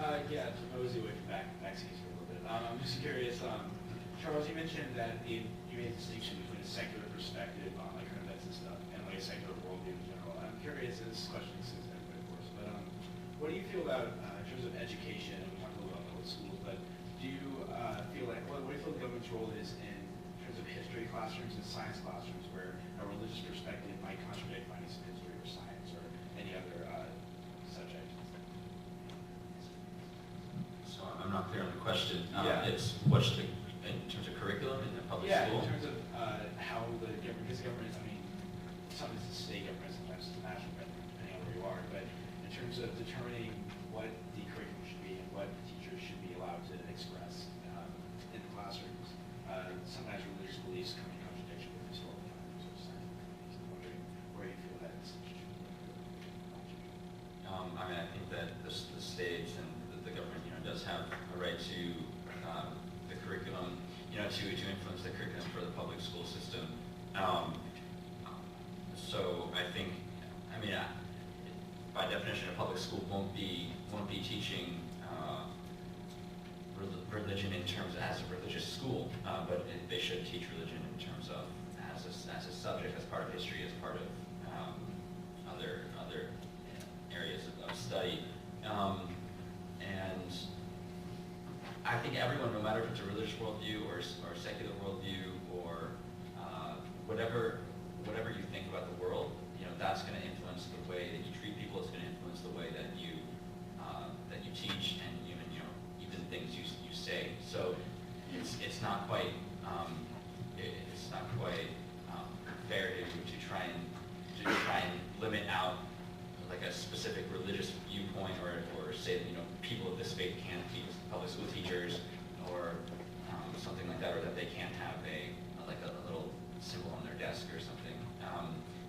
Yeah, to mosey away from vaccines for a little bit. I'm just curious, Charles, you mentioned that you made a distinction between a secular perspective on like current events and stuff, and like a secular worldview in general. I'm curious, and this question exists everywhere, of course, but what do you feel about in terms of education? And we talked a little about public schools, but do you feel like what do you feel the government's role is in terms of history classrooms and science classrooms, where a religious perspective might contradict findings of history or science or any other subject? So I'm not clear on the question. Yeah. It's what's the, in terms of curriculum in the public school? Yeah, in terms of how the government, because government, I mean, sometimes it's state government, sometimes it's the national government, depending on where you are, but in terms of determining what the curriculum should be and what teachers should be allowed to express in the classrooms, sometimes religious beliefs come in contradiction with historical findings or scientific findings. I'm wondering where you feel that is. I mean, I think that the states and the government, does have a right to the curriculum, to influence the curriculum for the public school system. So I think, by definition, a public school won't be teaching religion in terms as a religious school, but they should teach religion in terms of as a subject, as part of history, as part of other areas of study. And I think everyone, no matter if it's a religious worldview or secular worldview or whatever you think about the world, that's going to influence the way that you treat people. It's going to influence the way that you teach and even things you say. So it's not quite fair to try and limit out like a specific religious viewpoint or say that people of this faith can't be public school teachers or something like that, or that they can't have a little symbol on their desk or something.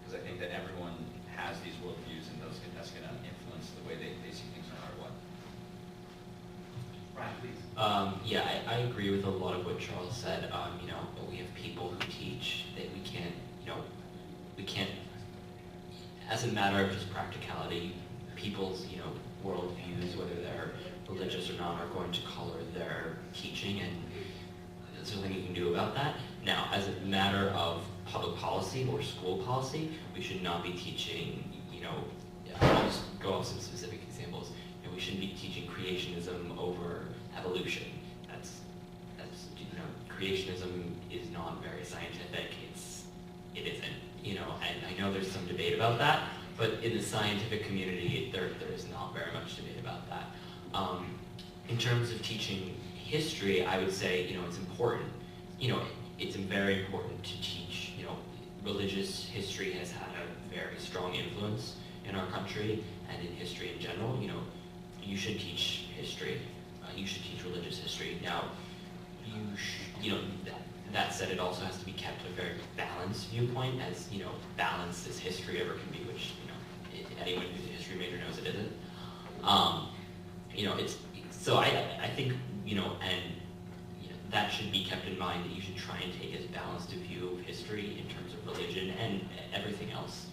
Because I think that everyone has these worldviews, and that's going to influence the way they see things no matter what. Ryan, please. Yeah, I agree with a lot of what Charles said. We have people who teach that we can't, as a matter of just practicality, people's, worldviews, whether they're religious or not, are going to color their teaching, and there's nothing you can do about that. Now, as a matter of public policy or school policy, we should not be teaching, I'll just go off some specific examples. We shouldn't be teaching creationism over evolution. That's creationism is not very scientific. It isn't, and I know there's some debate about that, but in the scientific community, there is not very much debate about that. In terms of teaching history, I would say, it's important. It's very important to teach, religious history has had a very strong influence in our country and in history in general. You should teach history. You should teach religious history. Now, that said, it also has to be kept a very balanced viewpoint, as balanced as history ever can be, which anyone who's a history major knows it isn't. So I think that should be kept in mind, that you should try and take as balanced a view of history in terms of religion and everything else.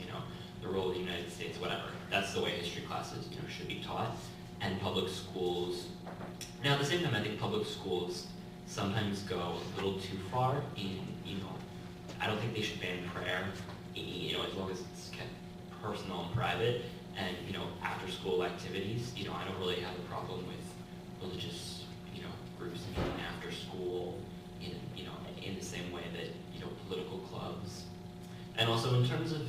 The role of the United States, whatever. That's the way history classes should be taught, and public schools. Now, at the same time, I think public schools sometimes go a little too far in, I don't think they should ban prayer, as long as it's kept personal and private, and, after school activities, I don't really have a problem with religious, groups meeting after school in the same way that, political clubs. And also in terms of,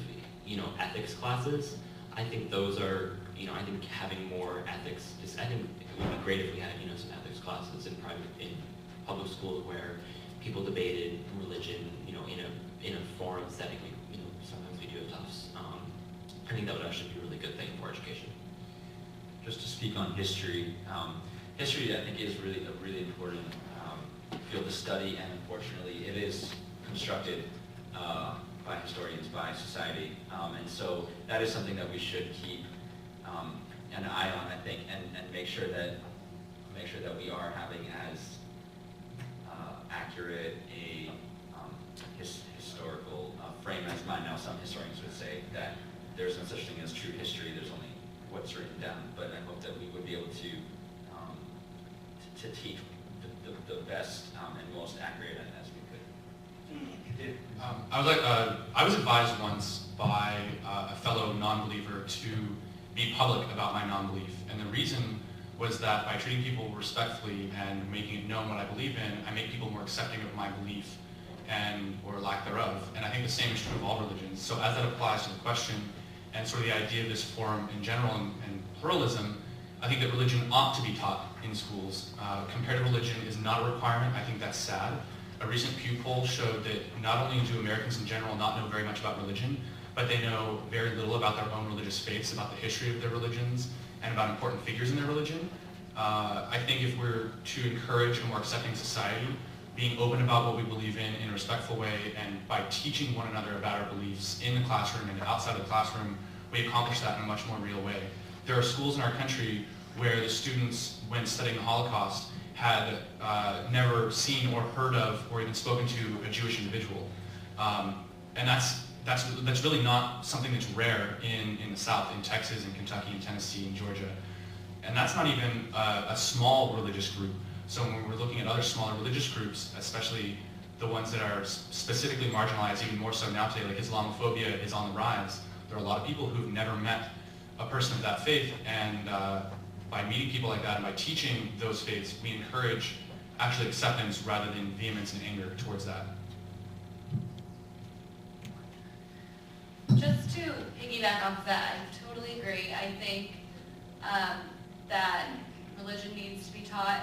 ethics classes, I think those are, I think having more ethics, I think it would be great if we had, some ethics classes in public schools where people debated religion, in a forum setting, like, sometimes we do at Tufts. I think that would actually be a really good thing for education. Just to speak on history, history I think is really a really important field to study, and unfortunately it is constructed by historians, by society, and so that is something that we should keep an eye on, I think, and make sure that we are having as accurate a historical frame as mine. Now, some historians would say that there's no such thing as true history. There's only what's written down. But I hope that we would be able to to teach the best and most accurate as we could. I was advised once by a fellow non-believer to be public about my non-belief, and the reason was that by treating people respectfully and making it known what I believe in, I make people more accepting of my belief and or lack thereof. And I think the same is true of all religions. So as that applies to the question and sort of the idea of this forum in general and pluralism, I think that religion ought to be taught in schools. Comparative religion is not a requirement. I think that's sad. A recent Pew poll showed that not only do Americans in general not know very much about religion, but they know very little about their own religious faiths, about the history of their religions, and about important figures in their religion. I think if we're to encourage a more accepting society, being open about what we believe in a respectful way, and by teaching one another about our beliefs in the classroom and outside the classroom, we accomplish that in a much more real way. There are schools in our country where the students, when studying the Holocaust, had never seen or heard of or even spoken to a Jewish individual. And that's really not something that's rare in the South, in Texas, in Kentucky, in Tennessee, in Georgia. And that's not even a small religious group. So when we're looking at other smaller religious groups, especially the ones that are specifically marginalized, even more so now today, like Islamophobia is on the rise. There are a lot of people who've never met a person of that faith, and by meeting people like that and by teaching those faiths, we encourage actually acceptance rather than vehemence and anger towards that. Just to piggyback off that, I totally agree. I think that religion needs to be taught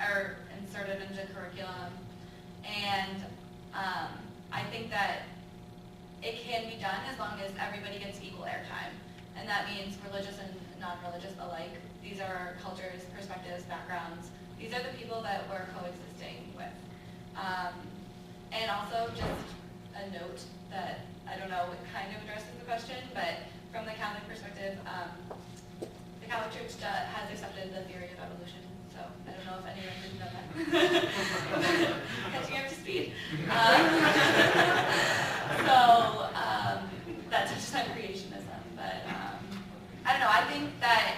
or inserted into curriculum, and I think that it can be done as long as everybody gets equal airtime, and that means religious and non-religious alike. These are our cultures, perspectives, backgrounds. These are the people that we're coexisting with. And also just a note that, I don't know, it kind of addresses the question, but from the Catholic perspective, the Catholic Church has accepted the theory of evolution. So I don't know if anyone has done that. Catching up to speed. That touches on creationism, but I don't know, I think that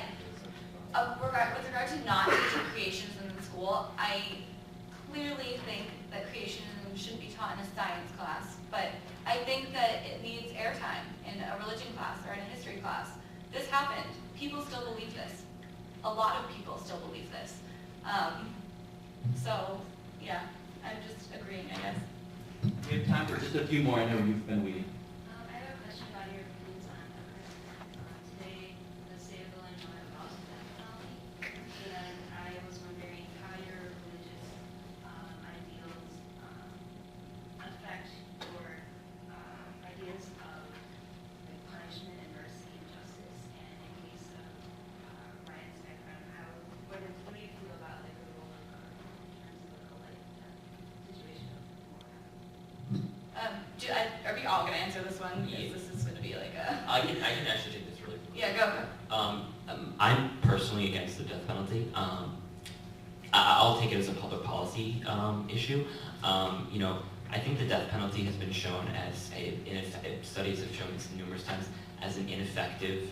with regard to not teaching creationism in school, I clearly think that creationism shouldn't be taught in a science class, but I think that it needs airtime in a religion class or in a history class. This happened. People still believe this. A lot of people still believe this. So, yeah, I'm just agreeing, I guess. We have time for just a few more. I know you've been waiting. I have a question about your opinions on today, the state of Illinois about death penalty. And I was wondering how your religious ideals affect your ideas of like, punishment and mercy and justice. And in case of Ryan's background, what do you feel about like the role of God in terms of a life situation of war? Are we all going to answer this one? Because this is going to be like a... I can actually take this really quickly. Yeah, go. I'm personally against the death penalty. I'll take it as a public policy issue. I think the death penalty has been shown as studies have shown this numerous times as an ineffective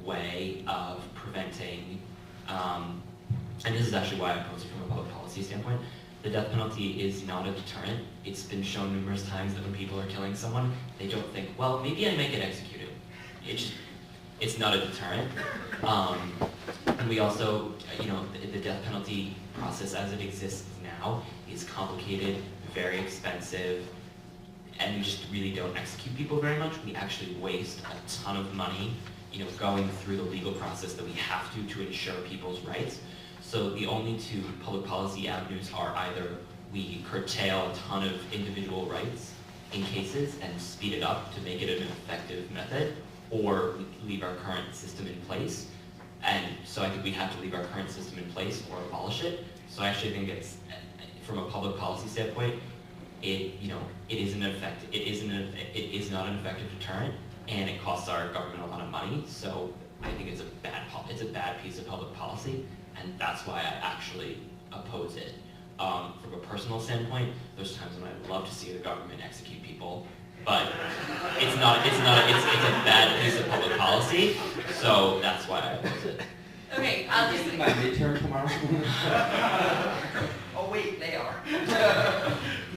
way of preventing, and this is actually why I oppose it from a public policy standpoint. The death penalty is not a deterrent. It's been shown numerous times that when people are killing someone, they don't think, well, maybe I might get executed. It's not a deterrent. And we also, the death penalty process as it exists now is complicated, very expensive, and we just really don't execute people very much. We actually waste a ton of money, going through the legal process that we have to ensure people's rights. So the only two public policy avenues are either we curtail a ton of individual rights in cases and speed it up to make it an effective method, or we leave our current system in place. And so I think we have to leave our current system in place or abolish it. So I actually think it's, from a public policy standpoint, it is not an effective deterrent, and it costs our government a lot of money. So I think it's a bad piece of public policy. And that's why I actually oppose it. From a personal standpoint, there's times when I'd love to see the government execute people, but it's a bad piece of public policy, so that's why I oppose it. Okay, I'll I'm just. taking my midterm tomorrow. Oh, wait, they are.